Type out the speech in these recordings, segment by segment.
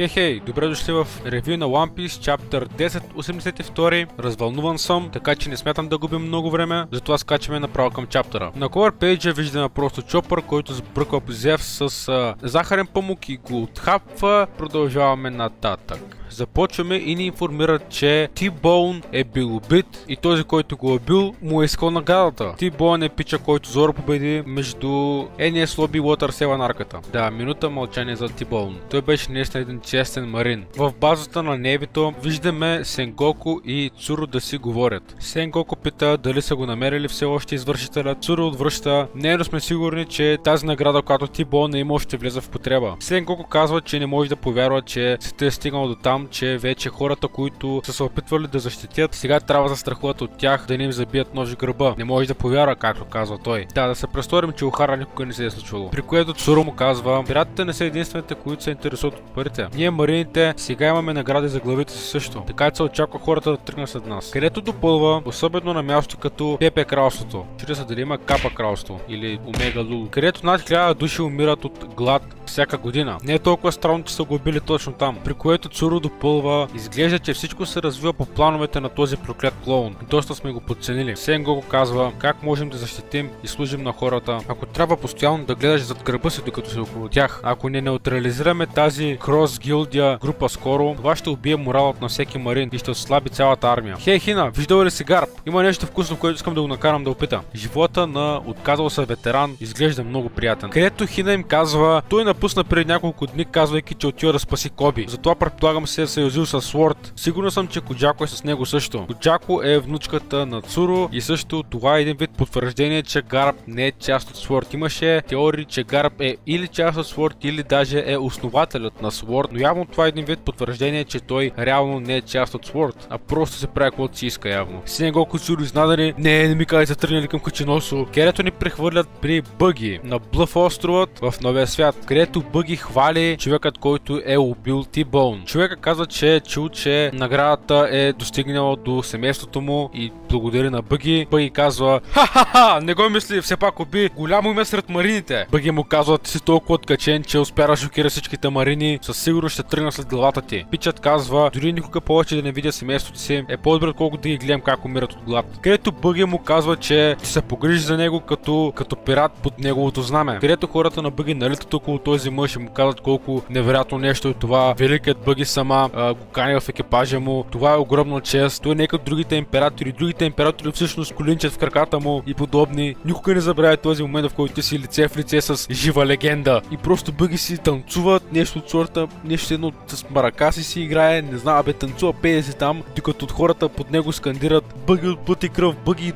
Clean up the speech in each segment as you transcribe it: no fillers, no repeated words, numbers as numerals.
Хей, добре дошли в ревю на One Piece, Chapter 1082. Развълнуван съм, така че не смятам да губим много време, затова скачаме направо към чаптера. На cover page виждаме просто Чопър, който сбърква Зев с захарен памук и го отхапва. Продължаваме нататък. Започваме и ни информират, че T-Bone е бил убит и този, който го е бил, му е искал наградата. T-Bone е пича, който Зоро победи между NES Lobby и Water 7 арката. Да, минута мълчание за T-Bone. Той беше наистина един честен марин. В базата на Небито виждаме Сенгоку и Цуро да си говорят. Сенгоку пита дали са го намерили все още извършителя. Цуро отвръща: не, но сме сигурни, че тази награда, която T-Bone има, ще влезе в потреба. Сенгоку казва, че не може да повярва, че се е стигнал до там, че вече хората, които са се опитвали да защитят, сега трябва да страхуват от тях да не им забият ножи гърба. Не може да повярва, както казва той. Да се престорим, че Охара никога не се е случвало. При което Цуро му казва: пиратите не са единствените, които се интересуват от парите. Ние марините сега имаме награди за главите си също. Така че се очаква хората да тръгнат след нас. Където допълва, особено на място като Пепе кралството. Чудя се дали има Капа кралство или Омега Лул, където над 1000 души умират от глад всяка година. Не е толкова странно, че са го убили точно там. При което Цуро допълва: изглежда, че всичко се развива по плановете на този проклят клоун. Доста сме го подценили. Сенгоку казва: как можем да защитим и служим на хората, ако трябва постоянно да гледаш зад гърба си, докато си около тях. Ако не неутрализираме тази крос гилдия група скоро, това ще убие моралът на всеки марин и ще отслаби цялата армия. Хей, Хина, виждал ли си Гарп? Има нещо вкусно, което искам да го накарам да опита. Живота на отказал се ветеран изглежда много приятен. Където Хина им казва: той напусна преди няколко дни, казвайки, че отива да спаси Коби. Затова предполагам се е съюзил с Суорт. Сигурно съм, че Коджако е с него също. Коджако е внучката на Цуро и също това е един вид потвърждение, че Гарп не е част от Суорт. Имаше теории, че Гарп е или част от Суорт, или даже е основателят на Суорт, но явно това е един вид потвърждение, че той реално не е част от Суорт, а просто се прави каквото си иска явно. Сенгоку и Цуро изнадани: не ми казали, са тръгнали към Кучиносо, където ни прехвърлят при Бъги на Блъф островът в Новия свят, където Бъги хвали човекът, който е убил T-Bone. Човека казва, че е чул, че наградата е достигнала до семейството му и благодари на Бъги. Бъги казва: ха-ха-ха, не го мисли, все пак уби голямо име сред марините. Бъги му казва: ти си толкова откачен, че успя да шокира всичките марини, със сигурност ще тръгна след главата ти. Пичът казва: дори никога повече да не видя семейството си, е по-добре, колкото да ги гледам как умират от глад. Където Бъги му казва, че ще се погрижи за него като пират под неговото знаме. Където хората на Бъги налитат около този мъж и му казват колко невероятно нещо е това. Великият Бъги сама го кани в екипажа му. Това е огромна чест. Той не е като другите императори. Другите императори всъщност колинчат в краката му и подобни. Никога не забравя този момент, в който ти си лице в лице с жива легенда. И просто Бъги си танцуват нещо от сорта, нещо едно с маракаси си играе, не знам, танцува, пее си там, докато от хората под него скандират: Бъги от плът и кръв, Бъги,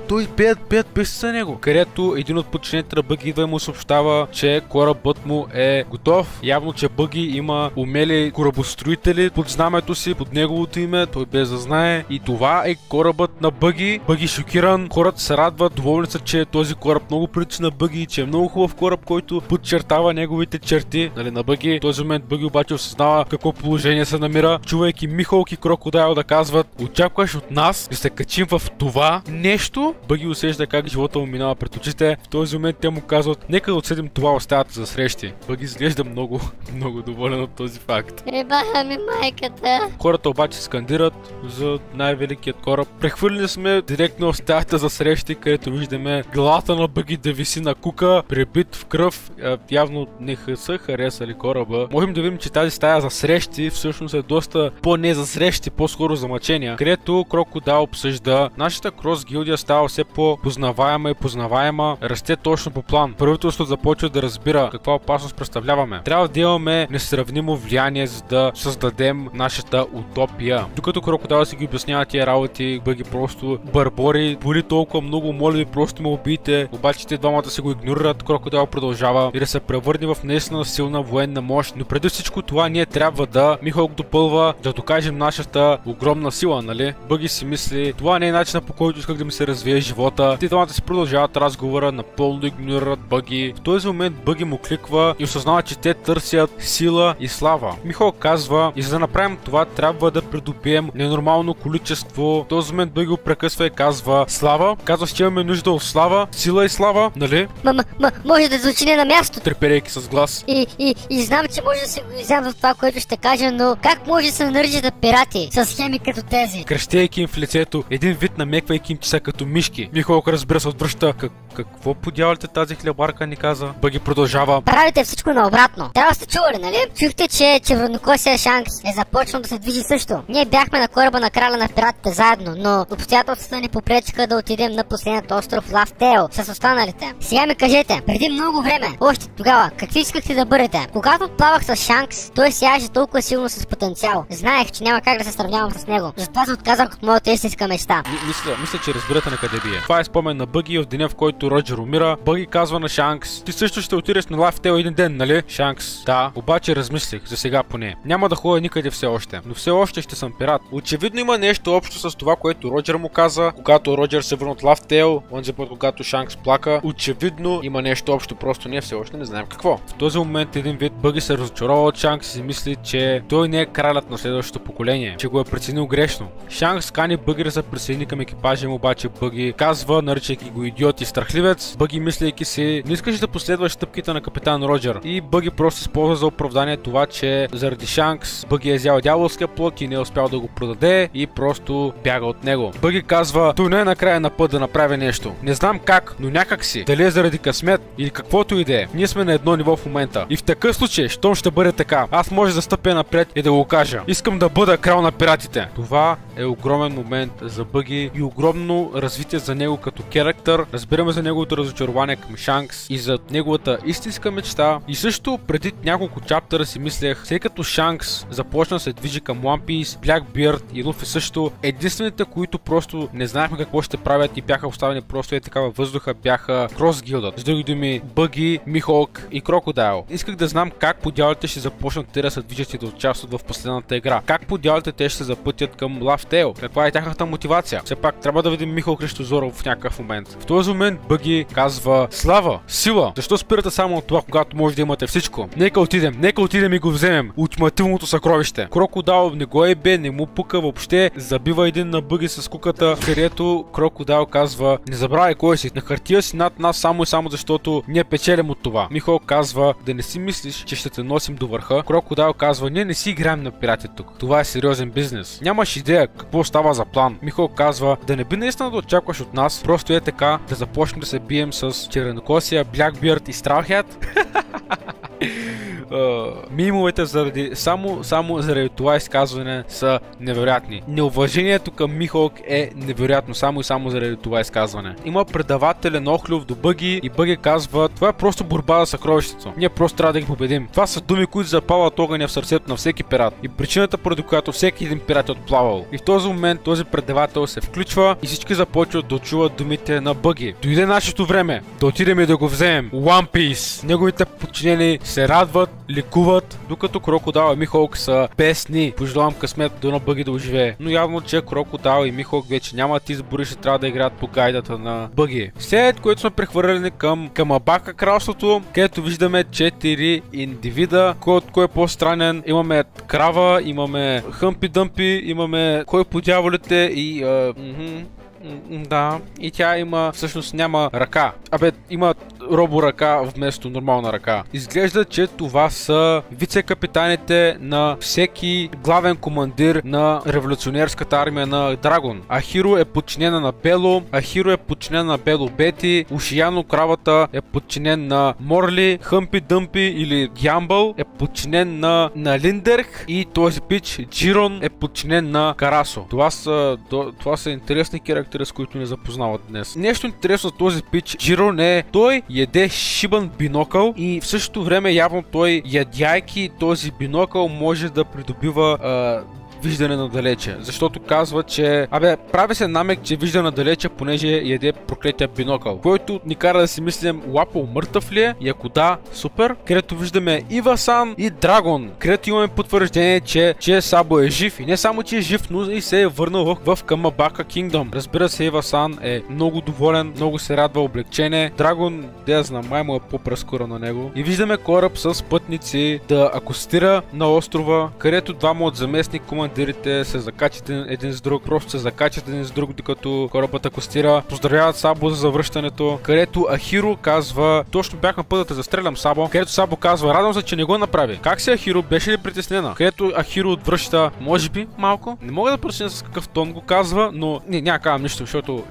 той пеят песни за него. Където един от подчинените на Бъги идва и му съобщава, че корабът му е готов. Явно, че Бъги има умели корабостроители под знамето си, под неговото име, той без да знае. И това е корабът на Бъги. Бъги шокиран, хората се радват, доволни са, че този кораб много прилича на Бъги, че е много хубав кораб, който подчертава неговите черти, нали, на Бъги. В този момент Бъги обаче осъзнава в какво положение се намира, чувайки Михалк и Крокодайл да казват: очакваш от нас да се качим в това нещо? Бъги усеща как живота му минава пред очите. В този момент те му казват: нека да отседим това в стаята за срещи. Бъги изглежда много доволен от този факт. Рибаха ми майката. Хората обаче скандират за най-великият кораб. Прехвърлили сме директно в стаята за срещи, където виждаме главата на Бъги да виси на кука, пребит в кръв. Явно не са харесали кораба. Можем да видим, че тази стая за срещи всъщност е доста по-не за срещи, по-скоро за мъчения, където Крокодайл обсъжда: нашата крос гилдия става все по-познаваема и познаваема, расте точно по план. Правителството започва да разбира каква опасност представляваме. Трябва да имаме несравнимо влияние, за да създадем нашата утопия. Докато Крокодайл си ги обяснява тия работи, Бъги просто бърбори: боли толкова много, моля ви, просто ме убийте. Обаче те двамата се го игнорират. Крокодайл продължава и да се превърне в наистина силна военна мощ. Но преди всичко това ние трябва да, Михалк допълва, да докажем нашата огромна сила, нали? Бъги си мисли: това не е начинът, по който исках да ми се развие живота. Те двамата си продължават разговора, напълно игнорират Бъги. В този момент Бъги му кликва и осъзнава, че те търсят сила и слава. Михалк казва: и за да направим това, трябва да придобием ненормално количество. В този момент Бъги прекъсва и казва: Слава, казваш, че имаме нужда от слава, сила и слава, нали? Може да звучи не на място. Треперейки с глас. И знам, че може да се го изям в това, което ще кажа, но как може да се наричат пирати с схеми като тези? Крещейки им в лицето, един вид намеквайки им, че са като мишки. Михалк, разбира се, отвръща: какво подявалите тази хлебарка ни каза? Бъги продължава: Правите всичко наобратно. Трябва сте чували, нали? Чухте, че червонокосия Шанкс е започнал да се движи също. Ние бяхме на кораба на краля на пиратите заедно, но обстоятелствата ни попречиха да отидем на последният остров Лафтейл с останалите. Сега ми кажете, преди много време, още тогава, какви искахте да бъдете? Когато плавах с Шанкс, той сияеше толкова силно с потенциал. Знаех, че няма как да се сравнявам с него. Затова се отказах от моята истинска мечта. Мисля, че разбирате на къде бие. Това е спомен на Бъги в деня, в който Роджер умира. Бъги казва на Шанкс: ти също ще отидеш на Лафтейл един ден, нали? Шанкс: да, обаче размислих, за сега поне. Няма да ходя никъде все още, но все още ще съм пират. Очевидно има нещо общо с това, което Роджер му каза, когато Роджер се върна от Лафтейл, онзи път, когато Шанкс плака. Очевидно има нещо общо, просто ние все още не знаем какво. В този момент един вид Бъги се разочарова от Шанкс и си мисли, че той не е кралят на следващото поколение, че го е преценил грешно. Шанкс кани Бъги да се присъедини към екипажа им, обаче Бъги казва, наричайки го идиот и страхливец. Бъги, мислейки си: не искаш да последваш стъпките на капитан Роджер. И Бъги просто използва за оправдание това, че заради Шанкс Бъги е взял дяволския плод и не е успял да го продаде и просто бяга от него. Бъги казва: той не е накрая на път да направи нещо. Не знам как, но някак си. Дали е заради късмет или каквото и да е. Ние сме на едно ниво в момента. И в такъв случай, щом ще бъде така, аз може да стъпя напред и да го кажа: искам да бъда крал на пиратите. Това е огромен момент за Бъги и огромно развитие за него като характер. Разбираме за неговото разочарование към Шанкс и за неговата истинска мечта. И също преди няколко чаптера си мислех, след като Шанкс започна да се движи към One Piece, Blackbeard и Луфи също, единствените, които просто не знаехме какво ще правят и бяха оставени просто така във въздуха, бяха Крос Гилдът. С други думи, Бъги, Михалк и Крокодайл. Исках да знам как по дяволите ще започнат те да се движат и да участват в последната игра. Как по дяволите те ще се запътят към Лафтейл. Каква е тяхната мотивация? Все пак трябва да видим Михалк срещу Зоро в някакъв момент. В този момент Бъги казва: слава, сила, защо спирате само от това, когато може да имате всичко? Нека отидем и го вземем. Ултимативното съкровище. Крокодайл не го ебе, не му пука въобще, забива един на Бъги с куката, където Крокодайл казва: не забравяй кой си, на хартия си над нас само и само защото ние печелим от това. Михалк казва: да не си мислиш, че ще те носим до върха. Крокодайл казва: ние не си играем на пирати тук. Това е сериозен бизнес. Нямаш идея какво става за план. Михалк казва: да не би наистина да очакваш от нас, просто е така да започнем да се бием с червенокосия, Blackbeard и Straw-Hat. Мимовете само заради това изказване са невероятни. Неуважението към Михалк е невероятно само и само заради това изказване. Има предавателен охлюв до Бъги и Бъги казва: това е просто борба за съкровището. Ние просто трябва да ги победим. Това са думи, които запалват огъня в сърцето на всеки пират и причината, поради която всеки един пират е отплавал. И в този момент този предавател се включва и всички започват да чуват думите на Бъги: дойде нашето време да отидем и да го вземем. One Piece. Неговите подчинени се радват, ликуват, докато Крокодайл и Михалк са песни. Пожелавам късмет до на Бъги да оживее. Но явно, че Крокодайл и Михалк вече нямат избори, ще трябва да играят по гайдата на Бъги. След което сме прехвърлени към Камабака кралството, където виждаме 4 индивида. Кой е по-странен? Имаме крава, имаме Хъмпи Дъмпи, имаме кой по дяволите и да, и тя има, всъщност няма ръка. Има роборъка вместо нормална ръка. Изглежда, че това са вице-капитаните на всеки главен командир на революционерската армия на Драгон. Ахиро е подчинена на Бело, Ахиро е подчинена на Бело Бети, Ушияно кравата е подчинен на Морли, Хъмпи Дъмпи или Гямбъл е подчинен на Линдерх и този пич Джирон е подчинен на Карасо. Това са интересни характери, с които не запознават днес. Нещо интересно за този пич Джирон е: той яде шибан бинокъл и в същото време явно той, ядяйки този бинокъл, може да придобива виждане надалече, защото казва, че прави се намек, че вижда надалече, понеже яде проклетия бинокъл, който ни кара да си мислим: Лапо мъртъв ли е? И ако да, супер. Където виждаме Ива-сан и Драгон, където имаме потвърждение, че Сабо е жив, и не само че е жив, но и се е върнал в Камабака Кингдом. Разбира се, Ива-сан е много доволен, много се радва, облегчене. Драгон, да знам, май му е по-прескоро на него. И виждаме кораб с пътници да акостира на острова, където двама от заместник командирите командирите се закачат един с друг, просто се закачат един с друг, докато корабът акостира. Поздравяват Сабо за завръщането, където Ахиро казва: точно бях на път да те застрелям, Сабо. Където Сабо казва: радвам се, че не го направи. Как си, Ахиро? Беше ли притеснена? Където Ахиро отвръща: може би малко. Не мога да преценя с какъв тон го казва, но няма казвам нищо, защото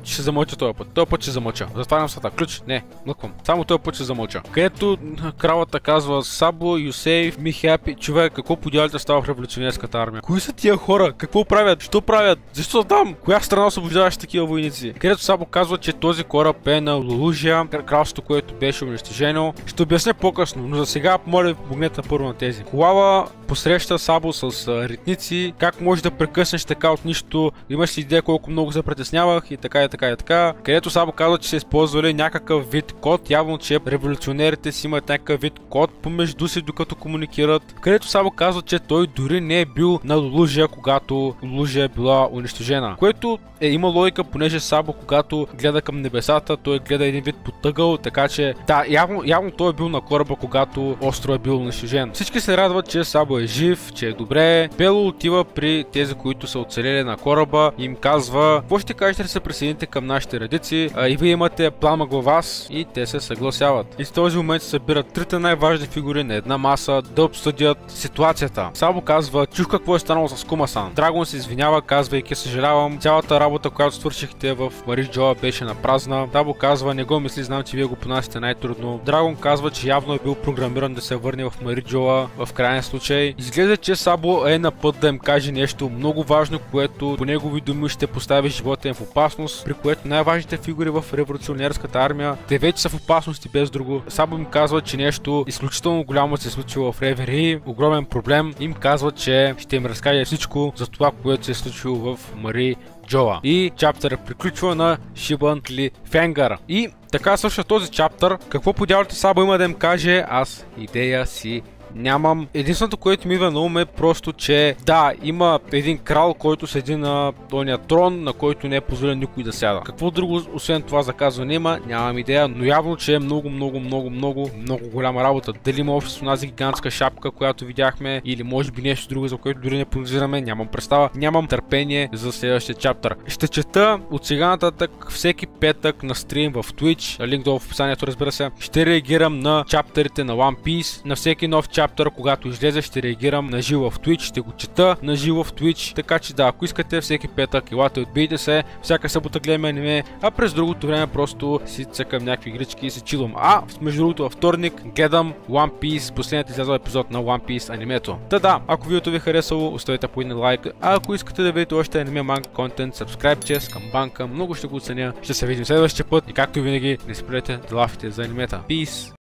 ще замълча този път. Този път ще замълча. Затварям свата. Ключ? Не, млъквам. Само този път ще замълча. Където кралата казва: Сабо, you save me happy. Човек, какво по дяволите става в революционерската армия? Кои са тия хора? Какво правят? Що правят? Защо там? Коя страна освобождаваше такива войници? Където Сабо казва, че този кораб е на Лулужия, кралството, което беше унищожено. Ще обясня по-късно, но за сега моля ви помогнете първо на тези. Колава посреща Сабо с ритници. Как може да прекъснеш така от нищо? Имаш ли идея колко много се притеснявах и така и така и така. Където Сабо казва, че са използвали някакъв вид код. Явно, че революционерите си имат някакъв вид код помежду си, докато комуникират. Където Сабо казва, че той дори не е бил на Лулужия, когато Лулужия е била унищожена. Което има логика, понеже Сабо, когато гледа към небесата, той гледа един вид потъгъл, така че да, явно той е бил на кораба, когато остров е бил унищожен. Всички се радват, че Сабо е жив, че е добре. Бело отива при тези, които са оцелели на кораба и им казва: какво ще кажете да се присъедините към нашите редици? И вие имате план във вас. И те се съгласяват. И в този момент се събират трите най-важни фигури на една маса да обсъдят ситуацията. Сабо казва: чух какво е станало с Кума-сан. Драгон се извинява, казвайки: съжалявам, цялата работа, която свършихте в Мариджоа, беше на празна. Сабо казва: не го мисли, знам, че вие го понасите най-трудно. Драгон казва, че явно е бил програмиран да се върне в Мариджоа в крайен случай. Изглежда, че Сабо е на път да им каже нещо много важно, което по негови думи ще постави живота им в опасност, при което най-важните фигури в революционерската армия, те вече са в опасност и без друго. Сабо им казва, че нещо изключително голямо се е случило в Ревери, огромен проблем. Им казва, че ще им разкаже всичко за това, което се е случило в Мариджоа. И чаптърът приключва на Шибан Клифхенгър. И така свършва този чаптър. Какво по дяволите Сабо има да им каже, аз идея си нямам. Единственото, което ми идва на ум е просто, че да, има един крал, който седи на тония трон, на който не е позволен никой да сяда. Какво друго, освен това заказване има, нямам идея, но явно, че е много голяма работа. Дали има общо с онази гигантска шапка, която видяхме, или може би нещо друго, за което дори не подозираме, нямам представа. Нямам търпение за следващия чаптър. Ще чета от сега нататък всеки петък на стрим в Twitch, линк долу в описанието, разбира се. Ще реагирам на чаптърите на One Piece, на всеки нов чаптър, когато излезе, ще реагирам на живо в Twitch, ще го чета на живо в Twitch, така че да, ако искате всеки петък, елате, отбийте се, всяка събота гледаме аниме, а през другото време просто си цъкам някакви игрички и си чилвам. А между другото във вторник гледам One Piece, последният излязъл епизод на One Piece анимето. Да, ако видеото ви е харесало, оставете по един лайк, а ако искате да видите още аниме манга контент, subscribe към банка, много ще го оценя. Ще се видим следващия път и както винаги, не спрете да лафите за анимета. Peace!